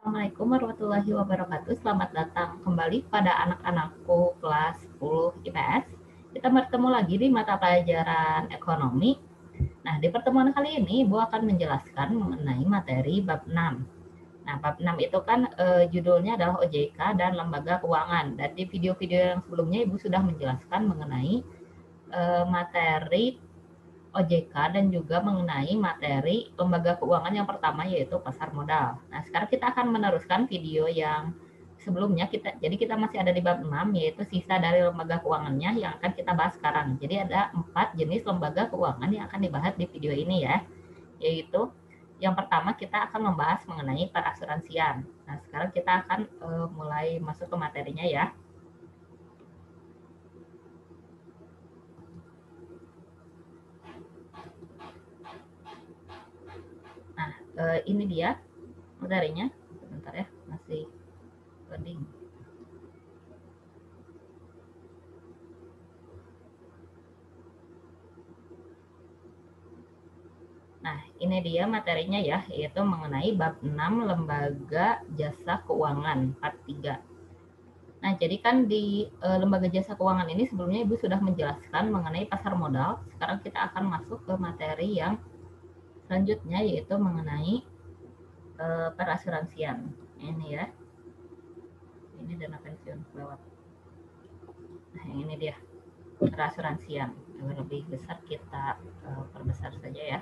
Assalamualaikum warahmatullahi wabarakatuh. Selamat datang kembali pada anak-anakku kelas 10 IPS. Kita bertemu lagi di mata pelajaran ekonomi. Nah, di pertemuan kali ini Ibu akan menjelaskan mengenai materi bab 6. Nah, bab 6 itu kan judulnya adalah OJK dan lembaga keuangan. Dan di video-video yang sebelumnya Ibu sudah menjelaskan mengenai materi OJK dan juga mengenai materi lembaga keuangan yang pertama yaitu pasar modal. Nah, sekarang kita akan meneruskan video yang sebelumnya jadi kita masih ada di bab 6 yaitu sisa dari lembaga keuangannya yang akan kita bahas sekarang. Jadi ada 4 jenis lembaga keuangan yang akan dibahas di video ini ya. Yaitu yang pertama kita akan membahas mengenai perasuransian. Nah, sekarang kita akan mulai masuk ke materinya ya. Nah, ini dia materinya. Sebentar ya, masih loading. Nah, ini dia materinya ya, yaitu mengenai bab 6 lembaga jasa keuangan part 3. Nah, jadi kan di lembaga jasa keuangan ini sebelumnya Ibu sudah menjelaskan mengenai pasar modal. Sekarang kita akan masuk ke materi yang selanjutnya yaitu mengenai perasuransian. Ini ya. Ini dana pensiun lewat. Nah, yang ini dia. Perasuransian. Agar lebih besar kita perbesar saja ya.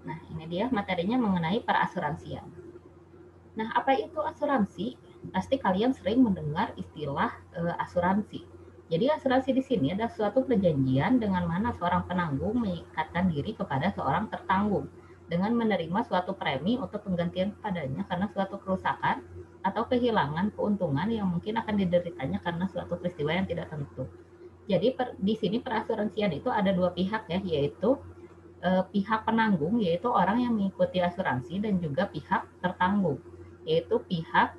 Nah, ini dia materinya mengenai perasuransian. Nah, apa itu asuransi? Pasti kalian sering mendengar istilah asuransi. Jadi asuransi di sini adalah suatu perjanjian dengan mana seorang penanggung mengikatkan diri kepada seorang tertanggung dengan menerima suatu premi untuk penggantian kepadanya karena suatu kerusakan atau kehilangan keuntungan yang mungkin akan dideritanya karena suatu peristiwa yang tidak tentu. Jadi di sini perasuransian itu ada dua pihak ya, yaitu pihak penanggung yaitu orang yang mengikuti asuransi dan juga pihak tertanggung yaitu pihak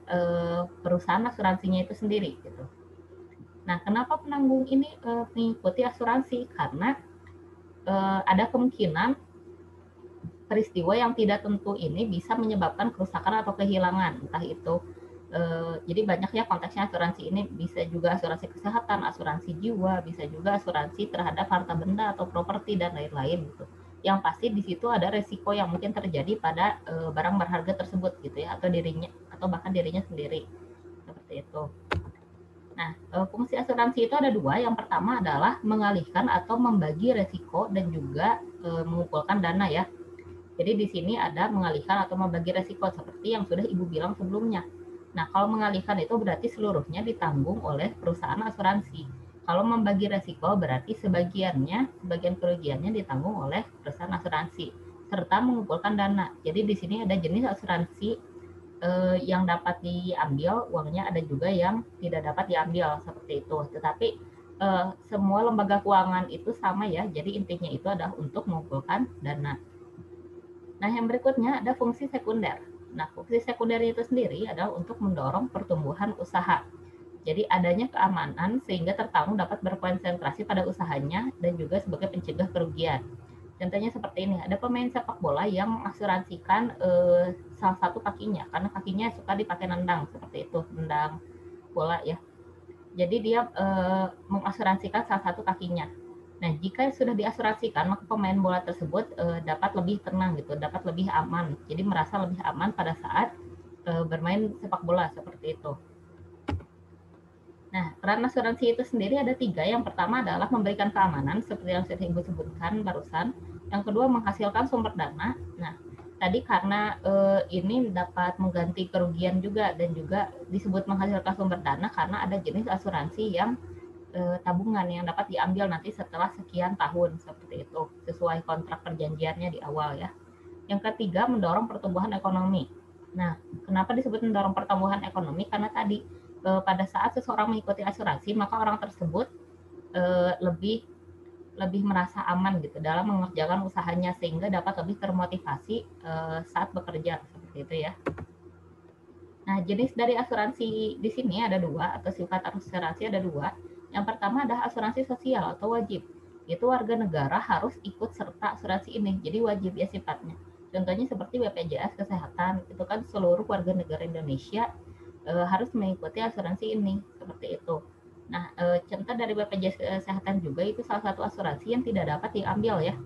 perusahaan asuransinya itu sendiri gitu. Nah, kenapa penanggung ini mengikuti asuransi? Karena ada kemungkinan peristiwa yang tidak tentu ini bisa menyebabkan kerusakan atau kehilangan, entah itu jadi banyak ya konteksnya asuransi ini, bisa juga asuransi kesehatan, asuransi jiwa, bisa juga asuransi terhadap harta benda atau properti dan lain-lain gitu. Yang pasti di situ ada resiko yang mungkin terjadi pada barang berharga tersebut gitu ya, atau dirinya atau bahkan dirinya sendiri seperti itu. Nah, fungsi asuransi itu ada dua. Yang pertama adalah mengalihkan atau membagi resiko dan juga mengumpulkan dana ya. Jadi di sini ada mengalihkan atau membagi resiko seperti yang sudah Ibu bilang sebelumnya. Nah, kalau mengalihkan itu berarti seluruhnya ditanggung oleh perusahaan asuransi. Kalau membagi resiko berarti sebagian kerugiannya ditanggung oleh perusahaan asuransi serta mengumpulkan dana. Jadi di sini ada jenis asuransi yang dapat diambil uangnya, ada juga yang tidak dapat diambil seperti itu. Tetapi semua lembaga keuangan itu sama ya. Jadi intinya itu adalah untuk mengumpulkan dana. Nah, yang berikutnya ada fungsi sekunder. Nah, fungsi sekunder itu sendiri adalah untuk mendorong pertumbuhan usaha. Jadi adanya keamanan sehingga tertanggung dapat berkonsentrasi pada usahanya dan juga sebagai pencegah kerugian. Contohnya seperti ini, ada pemain sepak bola yang mengasuransikan salah satu kakinya karena kakinya suka dipakai nendang seperti itu, nendang bola ya. Jadi dia mengasuransikan salah satu kakinya. Nah, jika sudah diasuransikan, maka pemain bola tersebut dapat lebih tenang gitu, dapat lebih aman. Jadi merasa lebih aman pada saat bermain sepak bola seperti itu. Nah, peran asuransi itu sendiri ada tiga. Yang pertama adalah memberikan keamanan, seperti yang sudah Ibu sebutkan barusan. Yang kedua, menghasilkan sumber dana. Nah, tadi karena ini dapat mengganti kerugian juga, dan juga disebut menghasilkan sumber dana karena ada jenis asuransi yang tabungan yang dapat diambil nanti setelah sekian tahun seperti itu sesuai kontrak perjanjiannya di awal ya. Yang ketiga, mendorong pertumbuhan ekonomi. Nah, kenapa disebut mendorong pertumbuhan ekonomi? Karena tadi pada saat seseorang mengikuti asuransi maka orang tersebut lebih merasa aman gitu dalam mengerjakan usahanya sehingga dapat lebih termotivasi saat bekerja seperti itu ya. Nah, jenis dari asuransi di sini ada dua, atau sifat asuransi ada dua. Yang pertama adalah asuransi sosial atau wajib. itu warga negara harus ikut serta asuransi ini. Jadi wajib ya sifatnya. Contohnya seperti BPJS Kesehatan, itu kan seluruh warga negara Indonesia harus mengikuti asuransi ini, seperti itu. Nah, contoh dari BPJS Kesehatan juga itu salah satu asuransi yang tidak dapat diambil ya.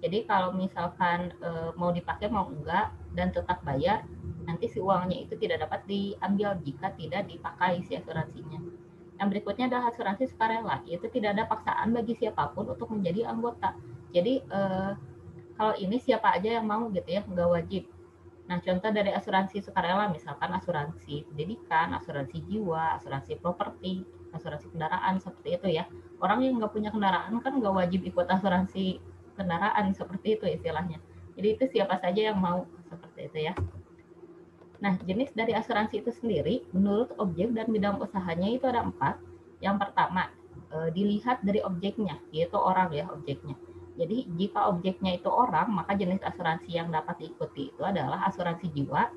Jadi kalau misalkan mau dipakai mau enggak dan tetap bayar, nanti si uangnya itu tidak dapat diambil jika tidak dipakai si asuransinya. Yang berikutnya adalah asuransi sukarela, yaitu tidak ada paksaan bagi siapapun untuk menjadi anggota. Jadi kalau ini siapa aja yang mau gitu ya, nggak wajib. Nah, contoh dari asuransi sukarela misalkan asuransi pendidikan, asuransi jiwa, asuransi properti, asuransi kendaraan seperti itu ya. Orang yang nggak punya kendaraan kan nggak wajib ikut asuransi kendaraan seperti itu istilahnya. Jadi itu siapa saja yang mau seperti itu ya. Nah, jenis dari asuransi itu sendiri, menurut objek dan bidang usahanya itu ada 4. Yang pertama, dilihat dari objeknya, yaitu orang ya objeknya. Jadi, jika objeknya itu orang, maka jenis asuransi yang dapat diikuti itu adalah asuransi jiwa.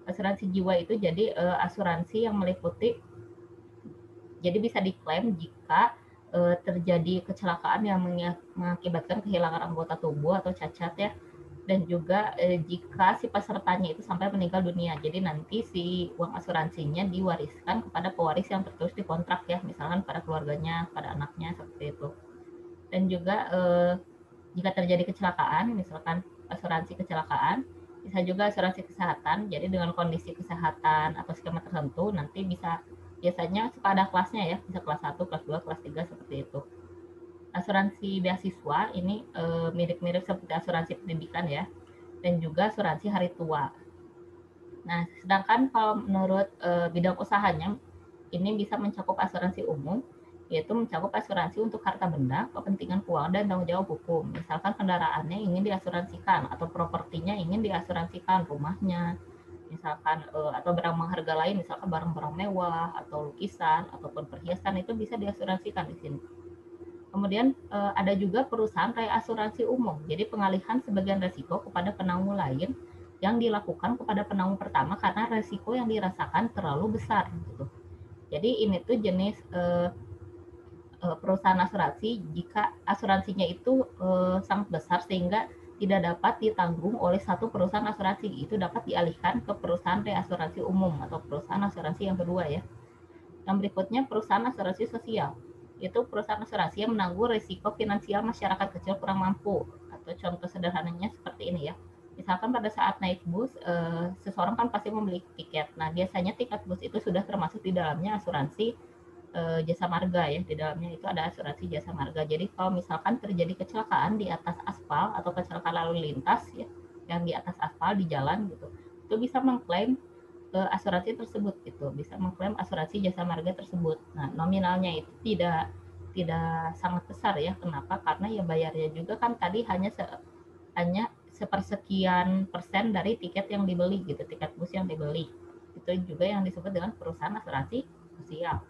Asuransi jiwa itu jadi asuransi yang meliputi, jadi bisa diklaim jika terjadi kecelakaan yang mengakibatkan kehilangan anggota tubuh atau cacat ya, dan juga jika si pesertanya itu sampai meninggal dunia. Jadi nanti si uang asuransinya diwariskan kepada pewaris yang tertulis di kontrak ya, misalkan pada keluarganya, pada anaknya seperti itu. Dan juga jika terjadi kecelakaan, misalkan asuransi kecelakaan, bisa juga asuransi kesehatan. Jadi dengan kondisi kesehatan atau skema tertentu nanti bisa biasanya suka ada kelasnya ya, bisa kelas 1, kelas 2, kelas 3 seperti itu. Asuransi beasiswa ini mirip-mirip seperti asuransi pendidikan ya, dan juga asuransi hari tua. Nah, sedangkan kalau menurut bidang usahanya, ini bisa mencakup asuransi umum, yaitu mencakup asuransi untuk harta benda, kepentingan keuangan, dan tanggung jawab hukum. Misalkan kendaraannya ingin diasuransikan, atau propertinya ingin diasuransikan, rumahnya, misalkan atau barang berharga lain, misalkan barang-barang mewah, atau lukisan, ataupun perhiasan, itu bisa diasuransikan di sini. Kemudian ada juga perusahaan reasuransi umum. Jadi pengalihan sebagian resiko kepada penanggung lain yang dilakukan kepada penanggung pertama karena resiko yang dirasakan terlalu besar gitu. Jadi ini tuh jenis perusahaan asuransi jika asuransinya itu sangat besar sehingga tidak dapat ditanggung oleh satu perusahaan asuransi, itu dapat dialihkan ke perusahaan reasuransi umum atau perusahaan asuransi yang kedua ya. Yang berikutnya perusahaan asuransi sosial. Itu perusahaan asuransi yang menanggung risiko finansial masyarakat kecil kurang mampu. Atau contoh sederhananya seperti ini ya. Misalkan pada saat naik bus, seseorang kan pasti membeli tiket. Nah, biasanya tiket bus itu sudah termasuk di dalamnya asuransi jasa marga ya. Di dalamnya itu ada asuransi jasa marga. Jadi kalau misalkan terjadi kecelakaan di atas aspal atau kecelakaan lalu lintas ya, yang di atas aspal di jalan gitu, itu bisa mengklaim asuransi tersebut gitu, bisa mengklaim asuransi jasa marga tersebut. Nah, nominalnya itu tidak sangat besar ya. Kenapa? Karena ya bayarnya juga kan tadi hanya sepersekian persen dari tiket yang dibeli gitu, tiket bus yang dibeli. Itu juga yang disebut dengan perusahaan asuransi sosial.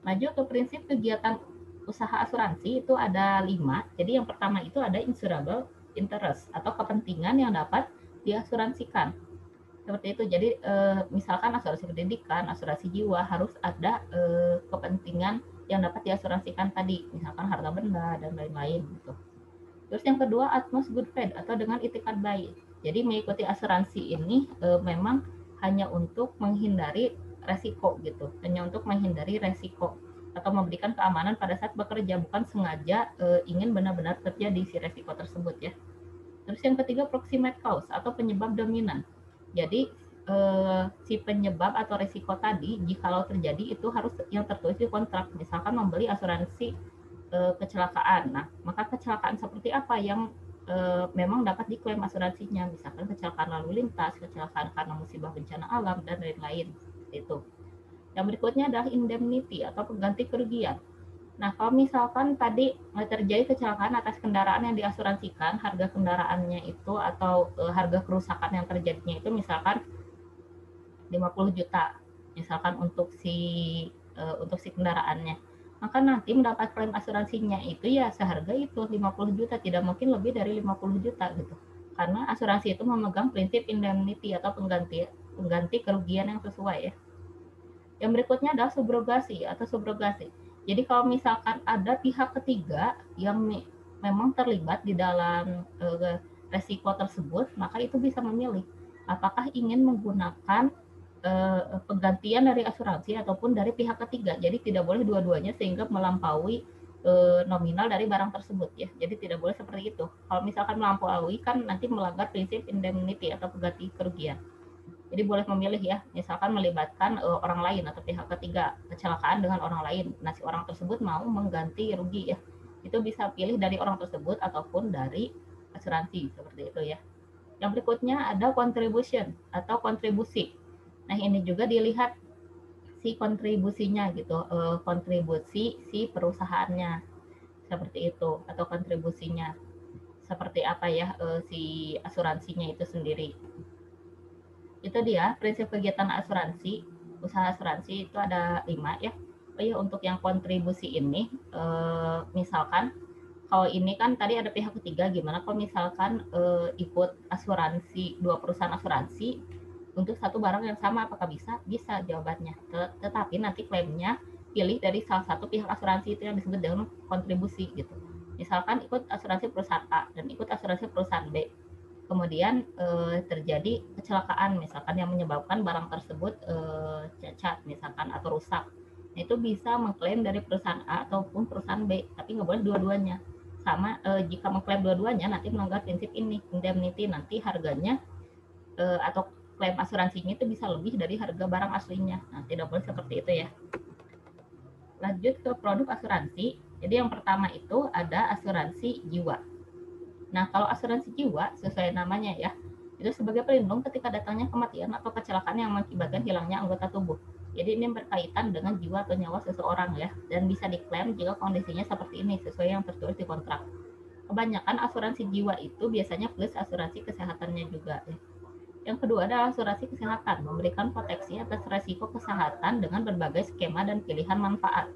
Maju ke prinsip kegiatan usaha asuransi itu ada 5. Jadi yang pertama itu ada insurable interest atau kepentingan yang dapat diasuransikan seperti itu. Jadi misalkan asuransi pendidikan, asuransi jiwa harus ada kepentingan yang dapat diasuransikan tadi, misalkan harta benda dan lain-lain gitu. Terus yang kedua utmost good faith atau dengan itikat baik. Jadi mengikuti asuransi ini memang hanya untuk menghindari resiko gitu, hanya untuk menghindari resiko atau memberikan keamanan pada saat bekerja, bukan sengaja ingin benar-benar terjadi si resiko tersebut ya. Terus yang ketiga proximate cause atau penyebab dominan. Jadi si penyebab atau risiko tadi jikalau terjadi itu harus yang tertulis di kontrak. Misalkan membeli asuransi kecelakaan. Nah, maka kecelakaan seperti apa yang memang dapat diklaim asuransinya? Misalkan kecelakaan lalu lintas, kecelakaan karena musibah bencana alam dan lain-lain. Itu. Yang berikutnya adalah indemnity atau pengganti kerugian. Nah, kalau misalkan tadi terjadi kecelakaan atas kendaraan yang diasuransikan, harga kendaraannya itu atau harga kerusakan yang terjadinya itu misalkan 50 juta, misalkan untuk si kendaraannya. Maka nanti mendapat klaim asuransinya itu ya seharga itu 50 juta, tidak mungkin lebih dari 50 juta gitu. Karena asuransi itu memegang prinsip indemnity atau pengganti kerugian yang sesuai ya. Yang berikutnya adalah subrogasi atau subrogasi. Jadi kalau misalkan ada pihak ketiga yang memang terlibat di dalam resiko tersebut, maka itu bisa memilih apakah ingin menggunakan penggantian dari asuransi ataupun dari pihak ketiga. Jadi tidak boleh dua-duanya sehingga melampaui nominal dari barang tersebut ya. Jadi tidak boleh seperti itu. Kalau misalkan melampaui kan nanti melanggar prinsip indemnity atau pengganti kerugian. Jadi boleh memilih ya, misalkan melibatkan orang lain atau pihak ketiga, kecelakaan dengan orang lain. Nah, si orang tersebut mau mengganti rugi ya. Itu bisa pilih dari orang tersebut ataupun dari asuransi seperti itu ya. Yang berikutnya ada contribution atau kontribusi. Nah, ini juga dilihat si kontribusinya gitu, kontribusi si perusahaannya seperti itu atau kontribusinya seperti apa ya si asuransinya itu sendiri. Itu dia prinsip kegiatan asuransi. Usaha asuransi itu ada 5 ya. Oh iya, untuk yang kontribusi ini misalkan kalau ini kan tadi ada pihak ketiga, gimana kalau misalkan ikut asuransi, 2 perusahaan asuransi untuk satu barang yang sama, apakah bisa? Bisa jawabannya. Tetapi nanti klaimnya pilih dari salah satu pihak asuransi, itu yang disebut dengan kontribusi gitu. Misalkan ikut asuransi perusahaan A dan ikut asuransi perusahaan B, kemudian terjadi kecelakaan misalkan yang menyebabkan barang tersebut cacat misalkan atau rusak. Nah, itu bisa mengklaim dari perusahaan A ataupun perusahaan B, tapi nggak boleh dua-duanya. Sama jika mengklaim dua-duanya nanti melanggar prinsip ini indemnity, nanti harganya atau klaim asuransinya itu bisa lebih dari harga barang aslinya. Nah, tidak boleh seperti itu ya. Lanjut ke produk asuransi. Jadi yang pertama itu ada asuransi jiwa. Nah, kalau asuransi jiwa sesuai namanya ya, itu sebagai pelindung ketika datangnya kematian atau kecelakaan yang mengakibatkan hilangnya anggota tubuh. Jadi ini berkaitan dengan jiwa atau nyawa seseorang ya, dan bisa diklaim jika kondisinya seperti ini sesuai yang tertulis di kontrak. Kebanyakan asuransi jiwa itu biasanya plus asuransi kesehatannya juga ya. Yang kedua adalah asuransi kesehatan, memberikan proteksi atas resiko kesehatan dengan berbagai skema dan pilihan manfaat.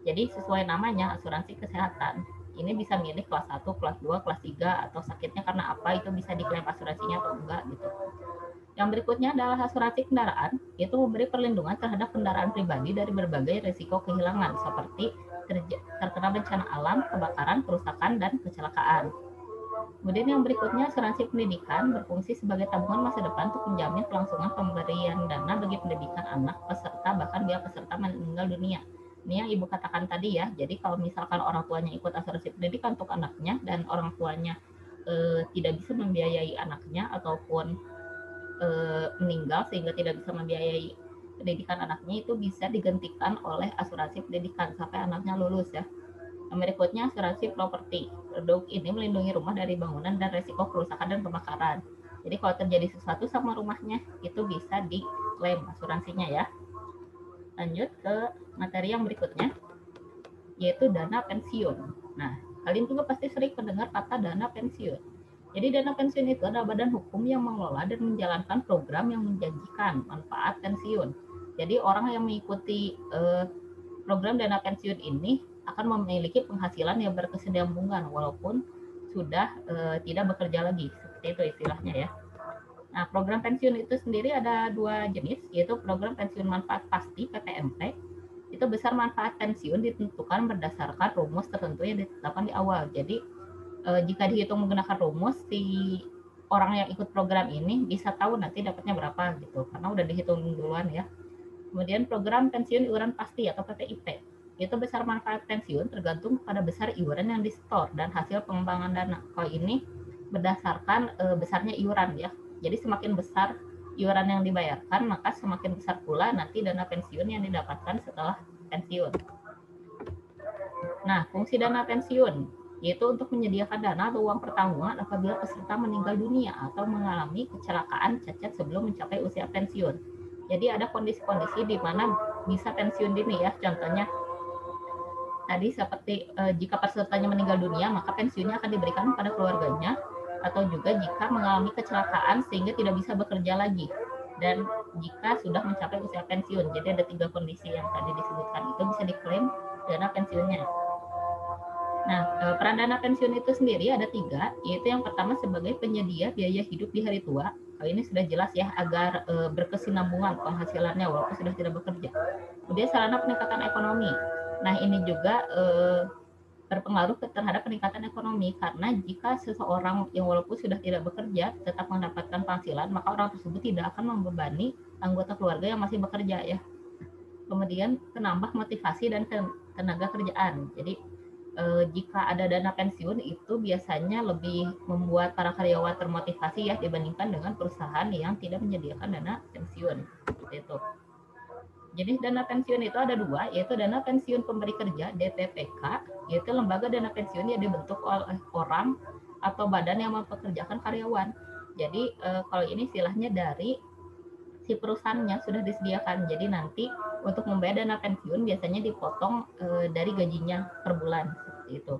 Jadi sesuai namanya asuransi kesehatan. Ini bisa milih kelas 1, kelas 2, kelas 3, atau sakitnya karena apa, itu bisa diklaim asuransinya atau enggak gitu. Yang berikutnya adalah asuransi kendaraan, itu memberi perlindungan terhadap kendaraan pribadi dari berbagai risiko kehilangan seperti terkena bencana alam, kebakaran, kerusakan, dan kecelakaan. Kemudian yang berikutnya asuransi pendidikan berfungsi sebagai tabungan masa depan untuk menjamin kelangsungan pemberian dana bagi pendidikan anak peserta bahkan bila peserta meninggal dunia. Ini yang Ibu katakan tadi ya, jadi kalau misalkan orang tuanya ikut asuransi pendidikan untuk anaknya dan orang tuanya tidak bisa membiayai anaknya ataupun meninggal sehingga tidak bisa membiayai pendidikan anaknya, itu bisa digantikan oleh asuransi pendidikan sampai anaknya lulus ya. Yang berikutnya asuransi properti. Produk ini melindungi rumah dari bangunan dan resiko kerusakan dan kebakaran. Jadi kalau terjadi sesuatu sama rumahnya, itu bisa diklaim asuransinya ya. Lanjut ke materi yang berikutnya, yaitu dana pensiun. Nah, kalian juga pasti sering mendengar kata dana pensiun. Jadi dana pensiun itu adalah badan hukum yang mengelola dan menjalankan program yang menjanjikan manfaat pensiun. Jadi orang yang mengikuti program dana pensiun ini akan memiliki penghasilan yang berkesinambungan walaupun sudah tidak bekerja lagi, seperti itu istilahnya ya. Nah, program pensiun itu sendiri ada 2 jenis, yaitu program pensiun manfaat pasti (PPMP). Itu besar manfaat pensiun ditentukan berdasarkan rumus tertentu yang ditetapkan di awal. Jadi jika dihitung menggunakan rumus, si orang yang ikut program ini bisa tahu nanti dapatnya berapa gitu, karena udah dihitung duluan ya. Kemudian program pensiun iuran pasti atau PPIP. Itu besar manfaat pensiun tergantung pada besar iuran yang disetor dan hasil pengembangan dana. Kalau ini berdasarkan besarnya iuran ya. Jadi semakin besar iuran yang dibayarkan, maka semakin besar pula nanti dana pensiun yang didapatkan setelah pensiun. Nah, fungsi dana pensiun yaitu untuk menyediakan dana atau uang pertanggungan apabila peserta meninggal dunia atau mengalami kecelakaan cacat sebelum mencapai usia pensiun. Jadi ada kondisi-kondisi di mana bisa pensiun dini ya. Contohnya tadi seperti jika pesertanya meninggal dunia, maka pensiunnya akan diberikan pada keluarganya, atau juga jika mengalami kecelakaan sehingga tidak bisa bekerja lagi, dan jika sudah mencapai usia pensiun. Jadi ada 3 kondisi yang tadi disebutkan, itu bisa diklaim dana pensiunnya. Nah, peran dana pensiun itu sendiri ada 3, yaitu yang pertama sebagai penyedia biaya hidup di hari tua. Ini sudah jelas ya, agar berkesinambungan penghasilannya walaupun sudah tidak bekerja. Kemudian sarana peningkatan ekonomi. Nah, ini juga berpengaruh terhadap peningkatan ekonomi, karena jika seseorang yang walaupun sudah tidak bekerja tetap mendapatkan penghasilan, maka orang tersebut tidak akan membebani anggota keluarga yang masih bekerja ya. Kemudian penambah motivasi dan tenaga kerjaan. Jadi jika ada dana pensiun itu biasanya lebih membuat para karyawan termotivasi ya dibandingkan dengan perusahaan yang tidak menyediakan dana pensiun. Seperti itu. Jenis dana pensiun itu ada dua, yaitu dana pensiun pemberi kerja (DPPK), yaitu lembaga dana pensiun yang dibentuk oleh orang atau badan yang mempekerjakan karyawan. Jadi kalau ini istilahnya dari si perusahaannya sudah disediakan. Jadi nanti untuk membayar dana pensiun biasanya dipotong dari gajinya per bulan seperti itu.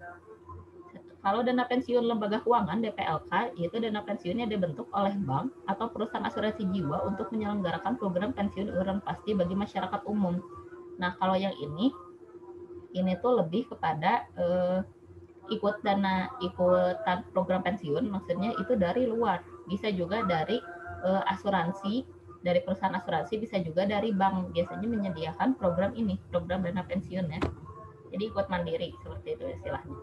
Kalau dana pensiun lembaga keuangan (DPLK), yaitu dana pensiunnya dibentuk oleh bank atau perusahaan asuransi jiwa untuk menyelenggarakan program pensiun iuran pasti bagi masyarakat umum. Nah, kalau yang ini tuh lebih kepada ikutan program pensiun, maksudnya itu dari luar. Bisa juga dari asuransi, dari perusahaan asuransi, bisa juga dari bank. Biasanya menyediakan program ini, program dana pensiun ya. Jadi ikut mandiri, seperti itu istilahnya.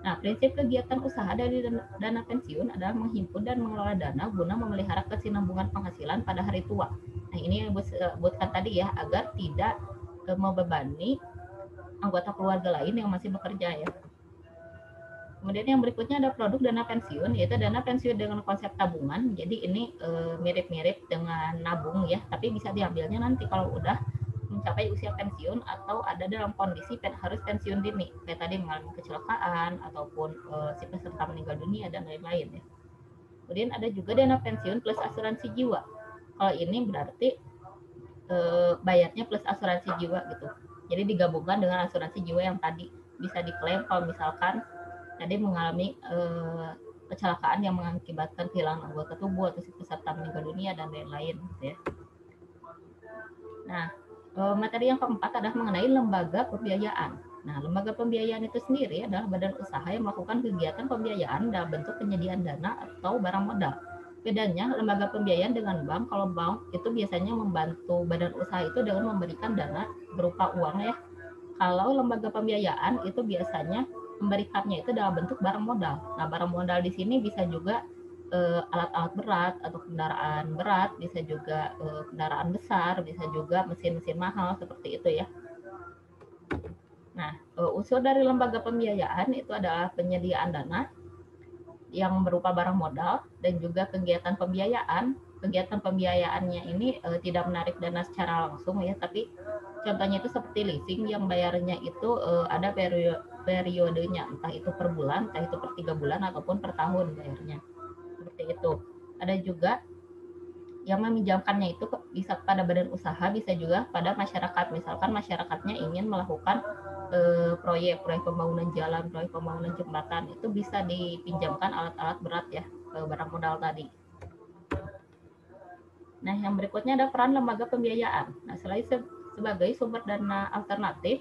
Nah, prinsip kegiatan usaha dari dana pensiun adalah menghimpun dan mengelola dana guna memelihara kesinambungan penghasilan pada hari tua. Nah, ini yang disebutkan tadi ya, agar tidak membebani anggota keluarga lain yang masih bekerja ya. Kemudian yang berikutnya ada produk dana pensiun, yaitu dana pensiun dengan konsep tabungan. Jadi ini mirip-mirip dengan nabung ya, tapi bisa diambilnya nanti kalau udah mencapai usia pensiun atau ada dalam kondisi harus pensiun dini, kayak tadi mengalami kecelakaan ataupun si peserta meninggal dunia dan lain-lain ya. Kemudian ada juga dana pensiun plus asuransi jiwa. Kalau ini berarti bayarnya plus asuransi jiwa gitu. Jadi digabungkan dengan asuransi jiwa yang tadi, bisa diklaim kalau misalkan tadi mengalami kecelakaan yang mengakibatkan kehilangan anggota tubuh atau si peserta meninggal dunia dan lain-lain gitu ya. Nah, materi yang keempat adalah mengenai lembaga pembiayaan. Nah, lembaga pembiayaan itu sendiri adalah badan usaha yang melakukan kegiatan pembiayaan dalam bentuk penyediaan dana atau barang modal. Bedanya lembaga pembiayaan dengan bank, kalau bank itu biasanya membantu badan usaha itu dengan memberikan dana berupa uang ya. Kalau lembaga pembiayaan itu biasanya memberikannya itu dalam bentuk barang modal. Nah, barang modal di sini bisa juga alat-alat berat atau kendaraan berat, bisa juga kendaraan besar, bisa juga mesin-mesin mahal seperti itu ya. Nah, unsur dari lembaga pembiayaan itu adalah penyediaan dana yang berupa barang modal dan juga kegiatan pembiayaan. Kegiatan pembiayaannya ini tidak menarik dana secara langsung ya, tapi contohnya itu seperti leasing yang bayarnya itu ada periodenya, entah itu per bulan, entah itu per 3 bulan ataupun per tahun bayarnya. Seperti itu. Ada juga yang meminjamkannya itu bisa kepada badan usaha, bisa juga pada masyarakat. Misalkan masyarakatnya ingin melakukan proyek pembangunan jalan, proyek pembangunan jembatan, itu bisa dipinjamkan alat-alat berat ya, barang modal tadi. Nah, yang berikutnya ada peran lembaga pembiayaan. Nah, selain sebagai sumber dana alternatif,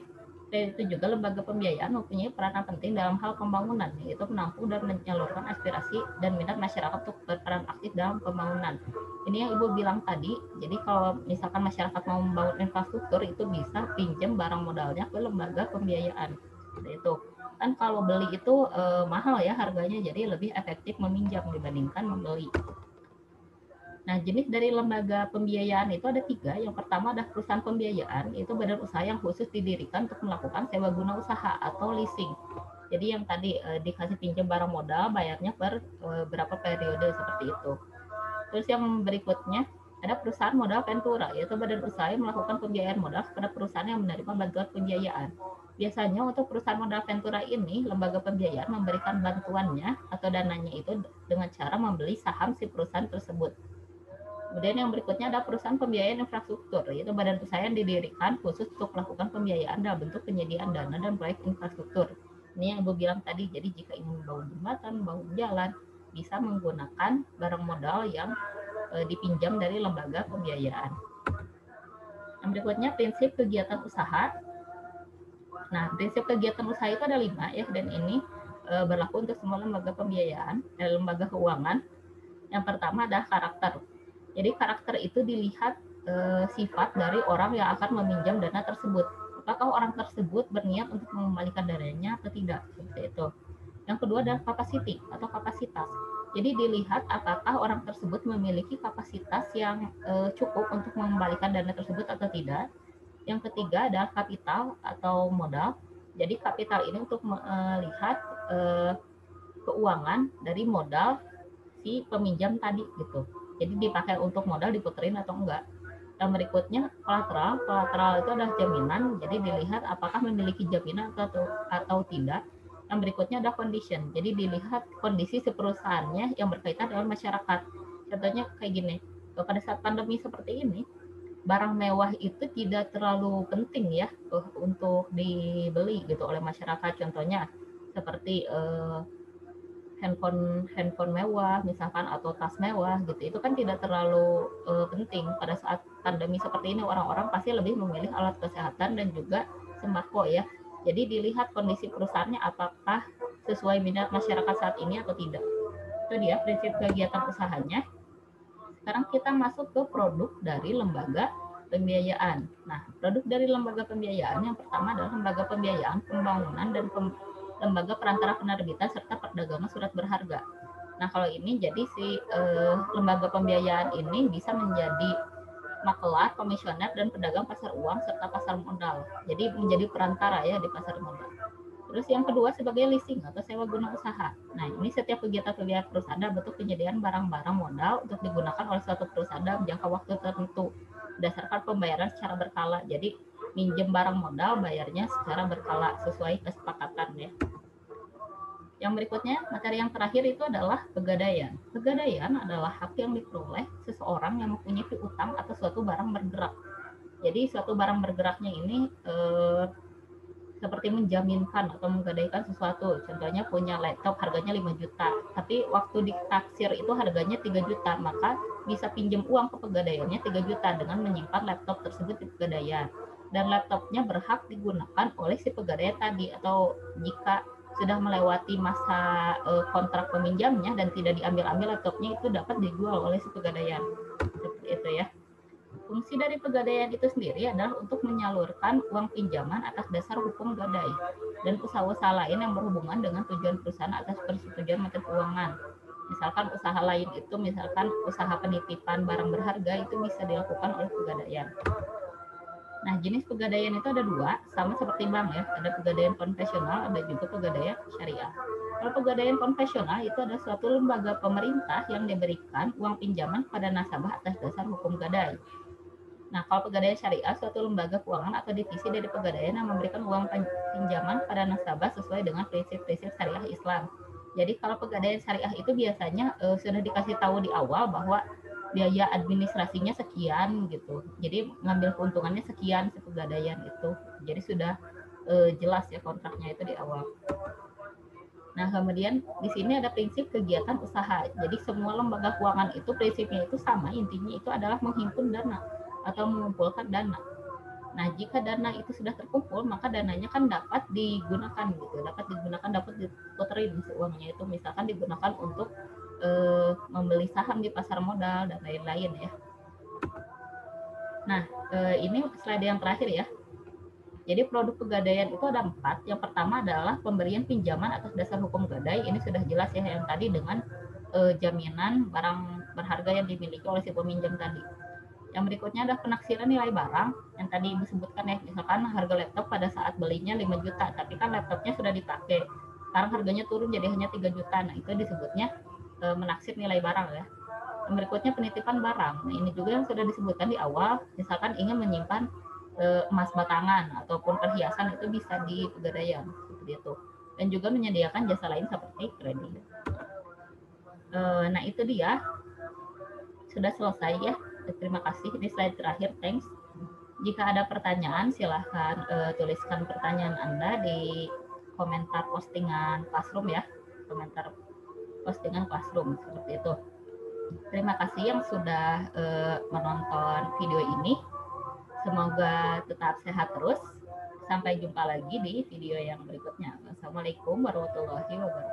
itu juga lembaga pembiayaan mempunyai peranan penting dalam hal pembangunan, yaitu menampung dan menyalurkan aspirasi dan minat masyarakat untuk berperan aktif dalam pembangunan. Ini yang Ibu bilang tadi, jadi kalau misalkan masyarakat mau membangun infrastruktur, itu bisa pinjam barang modalnya ke lembaga pembiayaan. Itu kan kalau beli itu mahal ya harganya, jadi lebih efektif meminjam dibandingkan membeli. Nah, jenis dari lembaga pembiayaan itu ada 3. Yang pertama adalah perusahaan pembiayaan, itu badan usaha yang khusus didirikan untuk melakukan sewa guna usaha atau leasing. Jadi yang tadi dikasih pinjam barang modal, bayarnya per berapa periode seperti itu. Terus yang berikutnya ada perusahaan modal ventura, yaitu badan usaha yang melakukan pembiayaan modal kepada perusahaan yang menerima bantuan pembiayaan. Biasanya untuk perusahaan modal ventura ini, lembaga pembiayaan memberikan bantuannya atau dananya itu dengan cara membeli saham si perusahaan tersebut. Kemudian yang berikutnya ada perusahaan pembiayaan infrastruktur, yaitu badan usaha yang didirikan khusus untuk melakukan pembiayaan dalam bentuk penyediaan dana dan proyek infrastruktur. Ini yang Ibu bilang tadi, jadi jika ingin membangun jembatan, membangun jalan, bisa menggunakan barang modal yang dipinjam dari lembaga pembiayaan. Yang berikutnya prinsip kegiatan usaha. Nah, prinsip kegiatan usaha itu ada 5 ya, dan ini berlaku untuk semua lembaga pembiayaan, lembaga keuangan. Yang pertama adalah karakter. Jadi karakter itu dilihat sifat dari orang yang akan meminjam dana tersebut. apakah orang tersebut berniat untuk mengembalikan dananya atau tidak, seperti itu. Yang kedua adalah capacity atau kapasitas. Jadi dilihat apakah orang tersebut memiliki kapasitas yang cukup untuk mengembalikan dana tersebut atau tidak. Yang ketiga adalah kapital atau modal. Jadi kapital ini untuk melihat keuangan dari modal si peminjam tadi gitu. Jadi dipakai untuk modal diputerin atau enggak. Yang berikutnya kolateral. Kolateral itu adalah jaminan. Jadi dilihat apakah memiliki jaminan atau tidak. Yang berikutnya ada condition. Jadi dilihat kondisi si perusahaannya yang berkaitan dengan masyarakat. Contohnya kayak gini. Pada saat pandemi seperti ini, barang mewah itu tidak terlalu penting ya untuk dibeli gitu oleh masyarakat. Contohnya seperti handphone mewah misalkan atau tas mewah gitu, itu kan tidak terlalu penting. Pada saat pandemi seperti ini orang-orang pasti lebih memilih alat kesehatan dan juga sembako ya. Jadi dilihat kondisi perusahaannya apakah sesuai minat masyarakat saat ini atau tidak. Itu dia prinsip kegiatan usahanya. Sekarang kita masuk ke produk dari lembaga pembiayaan. Nah, produk dari lembaga pembiayaan yang pertama adalah lembaga pembiayaan pembangunan dan lembaga perantara penerbitan serta perdagangan surat berharga. Nah, kalau ini jadi si lembaga pembiayaan ini bisa menjadi makelar, komisioner, dan pedagang pasar uang serta pasar modal. Jadi menjadi perantara ya di pasar modal. Terus yang kedua sebagai leasing atau sewa guna usaha. Nah, ini setiap kegiatan perusahaan dalam bentuk penyediaan barang-barang modal untuk digunakan oleh suatu perusahaan dalam jangka waktu tertentu berdasarkan pembayaran secara berkala. Jadi minjem barang modal bayarnya secara berkala sesuai kesepakatan ya. Yang berikutnya, materi yang terakhir itu adalah pegadaian. Pegadaian adalah hak yang diperoleh seseorang yang mempunyai piutang atas suatu barang bergerak. Jadi suatu barang bergeraknya ini seperti menjaminkan atau menggadaikan sesuatu. Contohnya punya laptop harganya 5 juta, tapi waktu ditaksir itu harganya 3 juta, maka bisa pinjam uang ke pegadaiannya 3 juta dengan menyimpan laptop tersebut di pegadaian. Dan laptopnya berhak digunakan oleh si pegadaian tadi, atau jika sudah melewati masa kontrak peminjamnya dan tidak diambil-ambil laptopnya, itu dapat dijual oleh si pegadaian. Seperti itu ya. Fungsi dari pegadaian itu sendiri adalah untuk menyalurkan uang pinjaman atas dasar hukum gadai dan usaha-usaha lain yang berhubungan dengan tujuan perusahaan atas persetujuan Menteri Keuangan. Misalkan usaha lain itu, misalkan usaha penitipan barang berharga, itu bisa dilakukan oleh pegadaian. Nah, jenis pegadaian itu ada dua, sama seperti bank ya. Ada pegadaian konvensional, ada juga pegadaian syariah. Kalau pegadaian konvensional itu adalah suatu lembaga pemerintah yang diberikan uang pinjaman pada nasabah atas dasar hukum gadai. Nah, kalau pegadaian syariah, suatu lembaga keuangan atau divisi dari pegadaian yang memberikan uang pinjaman pada nasabah sesuai dengan prinsip-prinsip syariah Islam. Jadi kalau pegadaian syariah itu biasanya sudah dikasih tahu di awal bahwa biaya administrasinya sekian gitu. Jadi ngambil keuntungannya sekian si pegadaian itu. Jadi sudah jelas ya kontraknya itu di awal. Nah, kemudian di sini ada prinsip kegiatan usaha. Jadi semua lembaga keuangan itu prinsipnya itu sama, intinya itu adalah menghimpun dana atau mengumpulkan dana. Nah, jika dana itu sudah terkumpul, maka dananya kan dapat digunakan gitu, dapat diputerin uangnya itu, misalkan digunakan untuk membeli saham di pasar modal dan lain-lain ya. Nah, ini slide yang terakhir ya. Jadi produk pegadaian itu ada 4. Yang pertama adalah pemberian pinjaman atas dasar hukum gadai. Ini sudah jelas ya yang tadi dengan jaminan barang berharga yang dimiliki oleh si peminjam tadi. Yang berikutnya adalah penaksiran nilai barang yang tadi disebutkan ya, misalkan harga laptop pada saat belinya 5 juta, tapi kan laptopnya sudah dipakai, sekarang harganya turun jadi hanya 3 juta, nah itu disebutnya menaksir nilai barang ya. Yang berikutnya penitipan barang, nah ini juga yang sudah disebutkan di awal, misalkan ingin menyimpan emas batangan ataupun perhiasan, itu bisa di pegadaian seperti itu, dan juga menyediakan jasa lain seperti kredit. Nah itu dia, sudah selesai ya. Terima kasih, di slide terakhir, thanks. Jika ada pertanyaan, silahkan tuliskan pertanyaan Anda di komentar postingan Classroom ya, komentar postingan Classroom, seperti itu. Terima kasih yang sudah menonton video ini. Semoga tetap sehat terus. Sampai jumpa lagi di video yang berikutnya. Wassalamualaikum warahmatullahi wabarakatuh.